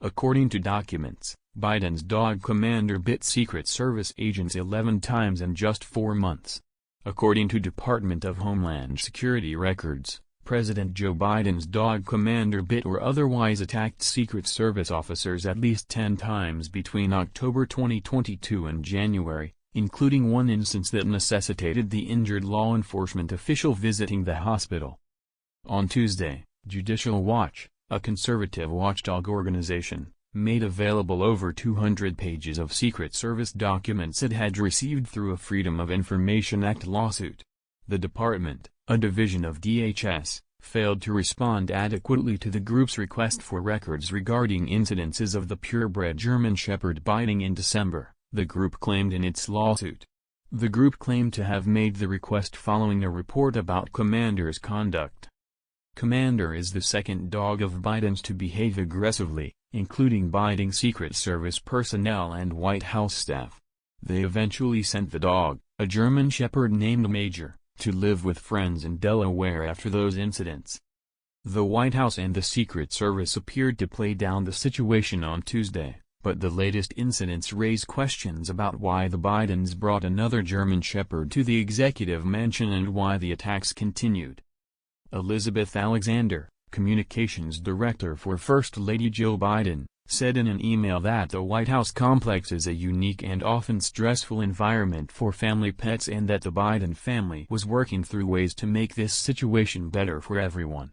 According to documents, Biden's dog Commander bit Secret Service agents 11 times in just 4 months. According to Department of Homeland Security records, President Joe Biden's dog Commander bit or otherwise attacked Secret Service officers at least 10 times between October 2022 and January, including one instance that necessitated the injured law enforcement official visiting the hospital. On Tuesday, Judicial Watch, a conservative watchdog organization, made available over 200 pages of Secret Service documents it had received through a Freedom of Information Act lawsuit. The department, a division of DHS, failed to respond adequately to the group's request for records regarding incidences of the purebred German Shepherd biting in December, the group claimed in its lawsuit. The group claimed to have made the request following a report about Commander's conduct. Commander is the second dog of Biden's to behave aggressively, including biting Secret Service personnel and White House staff. They eventually sent the dog, a German Shepherd named Major, to live with friends in Delaware after those incidents. The White House and the Secret Service appeared to play down the situation on Tuesday, but the latest incidents raise questions about why the Bidens brought another German Shepherd to the executive mansion and why the attacks continued. Elizabeth Alexander, communications director for First Lady Jill Biden, said in an email that the White House complex is a unique and often stressful environment for family pets and that the Biden family was working through ways to make this situation better for everyone.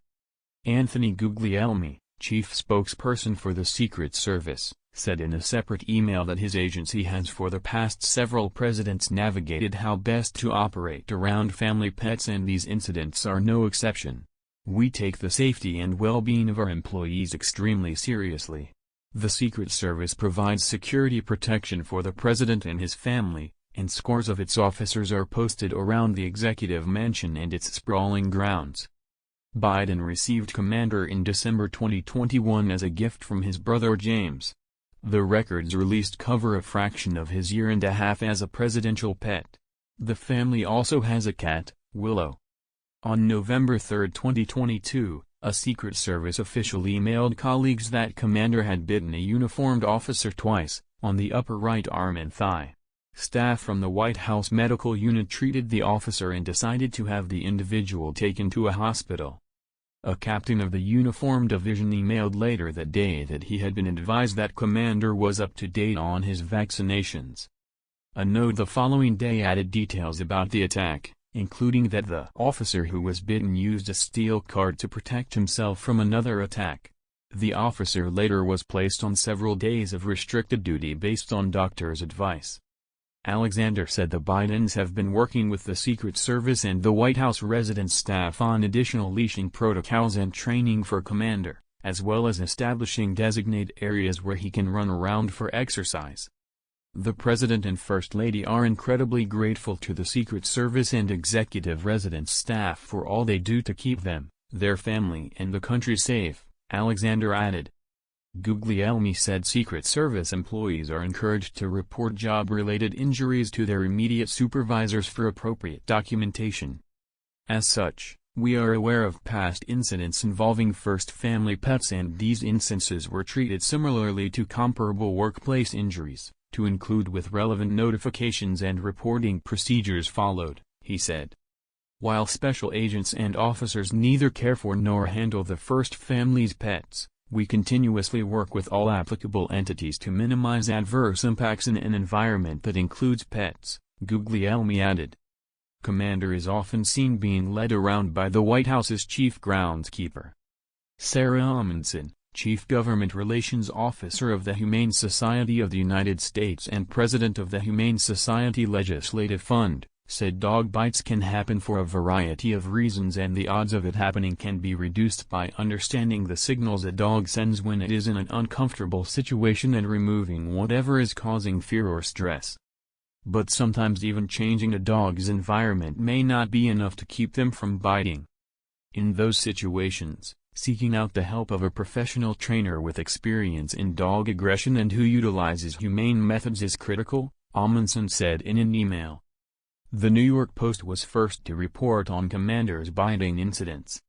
Anthony Guglielmi, chief spokesperson for the Secret Service, said in a separate email that his agency has for the past several presidents navigated how best to operate around family pets and these incidents are no exception. We take the safety and well-being of our employees extremely seriously. The Secret Service provides security protection for the president and his family, and scores of its officers are posted around the executive mansion and its sprawling grounds. Biden received Commander in December 2021 as a gift from his brother James. The records released cover a fraction of his year and a half as a presidential pet. The family also has a cat, Willow. On November 3, 2022, a Secret Service official emailed colleagues that Commander had bitten a uniformed officer twice, on the upper right arm and thigh. Staff from the White House medical unit treated the officer and decided to have the individual taken to a hospital. A captain of the uniform division emailed later that day that he had been advised that Commander was up to date on his vaccinations. A note the following day added details about the attack, including that the officer who was bitten used a steel card to protect himself from another attack. The officer later was placed on several days of restricted duty based on doctor's advice. Alexander said the Bidens have been working with the Secret Service and the White House residence staff on additional leashing protocols and training for Commander, as well as establishing designated areas where he can run around for exercise. The President and First Lady are incredibly grateful to the Secret Service and executive residence staff for all they do to keep them, their family and the country safe, Alexander added. Guglielmi said Secret Service employees are encouraged to report job-related injuries to their immediate supervisors for appropriate documentation. As such, we are aware of past incidents involving first family pets and these instances were treated similarly to comparable workplace injuries, to include with relevant notifications and reporting procedures followed, he said. While special agents and officers neither care for nor handle the first family's pets, we continuously work with all applicable entities to minimize adverse impacts in an environment that includes pets, Guglielmi added. Commander is often seen being led around by the White House's chief groundskeeper. Sarah Amundsen, Chief Government Relations Officer of the Humane Society of the United States and President of the Humane Society Legislative Fund, said dog bites can happen for a variety of reasons and the odds of it happening can be reduced by understanding the signals a dog sends when it is in an uncomfortable situation and removing whatever is causing fear or stress. But sometimes even changing a dog's environment may not be enough to keep them from biting. In those situations, seeking out the help of a professional trainer with experience in dog aggression and who utilizes humane methods is critical, Amundsen said in an email. The New York Post was first to report on Commander's biting incidents.